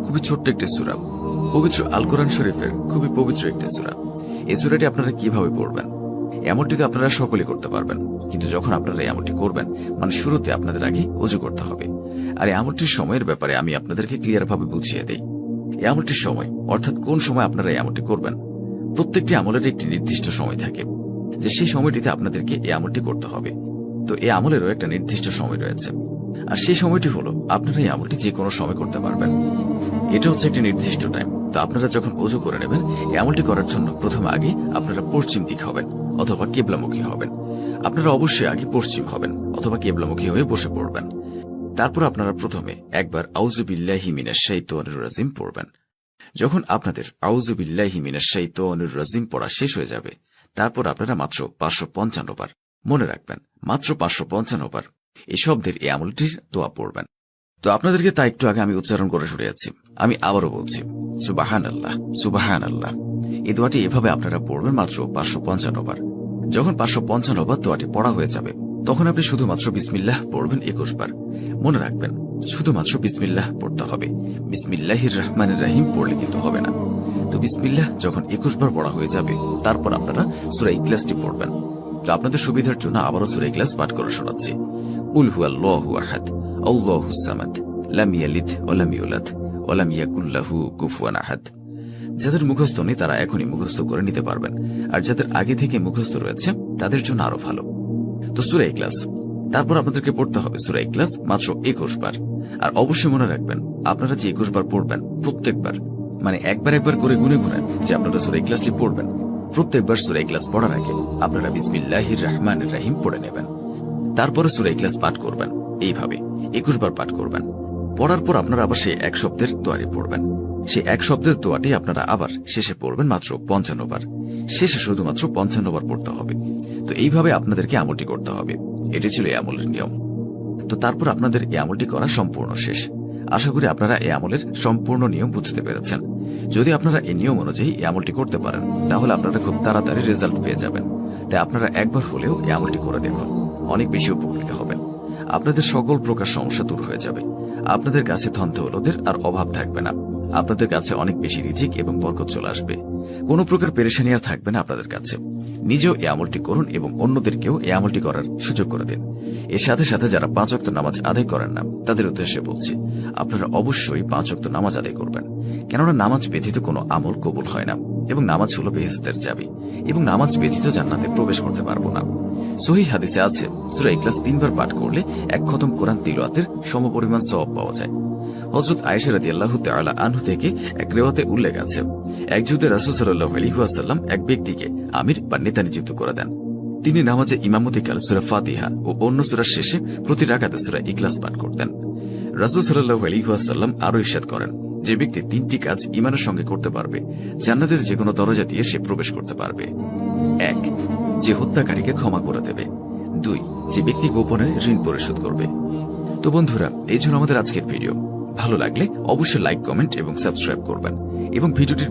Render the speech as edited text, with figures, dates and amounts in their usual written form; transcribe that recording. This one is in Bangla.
খুবই ছোট্ট একটি সূরা, পবিত্র আল কোরআন শরীফের খুবই পবিত্র একটি সূরা। এই সূরাটি আপনারা কিভাবে পড়বেন? এমনটি তো আপনারা সকলেই করতে পারবেন, কিন্তু যখন আপনারা এই আমলটি করবেন, মানে শুরুতে আপনাদের আগে ওযু করতে হবে। আর এই আমলটির সময়ের ব্যাপারে আমি আপনাদেরকে ক্লিয়ার ভাবে বুঝিয়ে দেই। এই আমলটির সময়, অর্থাৎ কোন সময় আপনারা এই আমলটি করবেন, প্রত্যেকটি আমলের একটি নির্দিষ্ট সময় থাকে, যে সেই সময়টিতে আপনাদেরকে এই আমলটি করতে হবে। তো এই আমলেরও একটা নির্দিষ্ট সময় রয়েছে, আর সেই সময়টি হলো আপনারা এই আমলটি যে কোনো সময় করতে পারবেন। এটা হচ্ছে একটি নির্দিষ্ট টাইম। তো আপনারা যখন ওযু করে নেবেন, এই আমলটি করার জন্য প্রথমে আগে আপনারা পশ্চিম দিক হবেন অথবা কিবলামুখী হবেন। আপনারা অবশ্যই আগে পশ্চিম হবেন অথবা কিবলামুখী হয়ে বসে পড়বেন। তারপর আপনারা প্রথমে একবার আউযু বিল্লাহি মিনাশ শাইতানির রাজিম পড়বেন। যখন আপনাদের আউযু বিল্লাহি মিনাশ শাইতানির রাজিম পড়া শেষ হয়ে যাবে, তারপর আপনারা মাত্র 555 বার, মনে রাখবেন মাত্র 555 বার এই শব্দের এই আমলটির দোয়া পড়বেন। তো আপনাদেরকে তা একটু আগে আমি উচ্চারণ করে শুনিয়েছি, আমি আবারও বলছি, সুবহানাল্লাহ সুবহানাল্লাহ। এই দোয়াটি এভাবে আপনারা পড়বেন মাত্র 555 বার। যখন 555 বার দোয়াটি পড়া হয়ে যাবে, তখন আপনি শুধুমাত্র বিসমিল্লাহ পড়বেন 21 বার। মনে রাখবেন শুধুমাত্র বিসমিল্লাহ পড়তে হবে, বিসমিল্লাহির রহমানির রহিম পড়লে কিন্তু হবে না। তো বিসমিল্লাহ যখন 21 বার পড়া হয়ে যাবে, তারপর আপনারা সূরা ইখলাসটি পড়বেন। তো আপনাদের সুবিধার জন্য আবারও সূরা ইখলাস পাঠ করে শোনাচ্ছি। কুল হুয়াল্লাহু আহাদ আল্লাহুস সামাদ লাম ইয়ালিদ ওয়া লাম ইউলাদ ওয়া লাম ইয়াকুল লাহু কুফুয়ান আহাদ। যাদের মুখস্থ নেই তারা এখনই মুখস্থ করে নিতে পারবেন, আর যাদের আগে থেকে মুখস্থ রয়েছে তাদের জন্য আরো ভালো। তো সূরা ইখলাস, তারপর আপনাদেরকে পড়তে হবে সূরা ইখলাস মাত্র 21 বার। আর অবশ্যই মনে রাখবেন, আপনারা যে 21 বার পড়বেন, প্রত্যেকবার মানে একবার একবার করে গুনে গুনে যে আপনারা সূরা ইখলাসটি পড়বেন, প্রত্যেকবার সূরা ইখলাস পড়ার আগে আপনারা বিসমিল্লাহির রহমানির রহিম পড়ে নেবেন। তারপরে সূরা ইখলাস পাঠ করবেন, এইভাবে 21 বার পাঠ করবেন। পড়ার পর আপনারা আবার সেই এক শব্দের দোয়াটি পড়বেন। সেই এক শব্দের দোয়াটি আপনারা আবার শেষে পড়বেন মাত্র 55 বার। শেষে শুধুমাত্র 55 বার পড়তে হবে। তো এইভাবে আপনাদেরকে আমলটি করতে হবে। এটি ছিল এই আমলের নিয়ম। তো তারপর আপনাদের এই আমলটি করা সম্পূর্ণ শেষ। আশা করি আপনারা এই আমলের সম্পূর্ণ নিয়ম বুঝতে পেরেছেন। যদি আপনারা এই নিয়ম অনুযায়ী এই আমলটি করতে পারেন, তাহলে আপনারা খুব তাড়াতাড়ি রেজাল্ট পেয়ে যাবেন। তাই আপনারা একবার হলেও এই আমলটি করে দেখুন, অনেক বেশি উপকৃত হবেন। আপনাদের সকল প্রকার সমস্যা দূর হয়ে যাবে। আপনাদের কাছে ধন দৌলতের আর অভাব থাকবে না। আপনাদের কাছে অনেক বেশি রিজিক এবং বরকত চলে আসবে। কোনো প্রকার পেরেশানি আর থাকবে না আপনাদের কাছে। নিজেও এই আমলটি করুন এবং অন্যদেরকেও এই আমলটি করার সুযোগ করে দিন। এর সাথে সাথে যারা 5 ওয়াক্ত নামাজ আদায় করেন না, তাদের উদ্দেশ্যে বলছি, আপনারা অবশ্যই 5 ওয়াক্ত নামাজ আদায় করবেন। কেননা নামাজ ব্যতীত কোনো আমল কবুল হয় না, এবং নামাজ হলো বেহেশতের চাবি, এবং নামাজ ব্যতীত জান্নাতে প্রবেশ করতে পারবো না। সহিহ হাদিসে আছে, সূরা ইখলাস 3 বার পাঠ করলে 1 খতম কোরআন তিলাওয়াতের সমপরিমাণ সওয়াব পাওয়া যায়। হযরত আয়েশা রাদিয়াল্লাহু তাআলা আনহা থেকে এক রিওয়ায়াতে উল্লেখ আছে, এক যুদ্ধে রাসূল সাল্লাল্লাহু আলাইহি ওয়াসাল্লাম এক ব্যক্তিকে আমির বা নেতা নিযুক্ত করে দেন। তিনি নামাজে ইমামতিকালে সূরা ফাতিহা ও অন্য সূরার শেষে প্রতি রাকাতে সূরা ইখলাস পাঠ করতেন। রাসূল সাল্লাল্লাহু আলাইহি ওয়াসাল্লাম আরো ইরশাদ করেন, যে ব্যক্তি 3টি কাজ ঈমানের সঙ্গে করতে পারবে, জান্নাতের যে কোনো দরজা দিয়ে সে প্রবেশ করতে পারবে। 1. যে হত্যাকারীকে ক্ষমা করে দেবে। 2. যে ব্যক্তি গোপনে ঋণ পরিশোধ করবে। তো বন্ধুরা, এই ছিল আমাদের আজকের ভিডিও। ভালো লাগলে অবশ্যই লাইক, কমেন্ট এবং সাবস্ক্রাইব করবেন, এবং ভিডিওটির